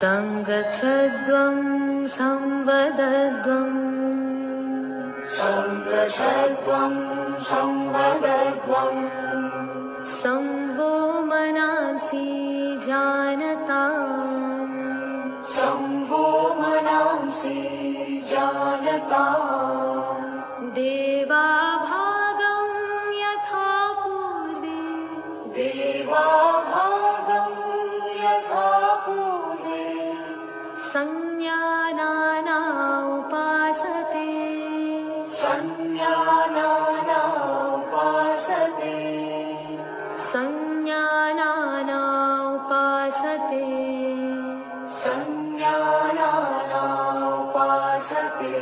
संरक्षध्वं संवदध्वं संरक्षध्वं संवदध्वं संवो मनांसि जानता संवो मनांसि जानता देवाभागं यथा पूर्वे देवाभागं यथा पूर्वे संज्ञानाना उपासते संज्ञानाना उपासते संज्ञानाना उपासते संज्ञानाना उपासते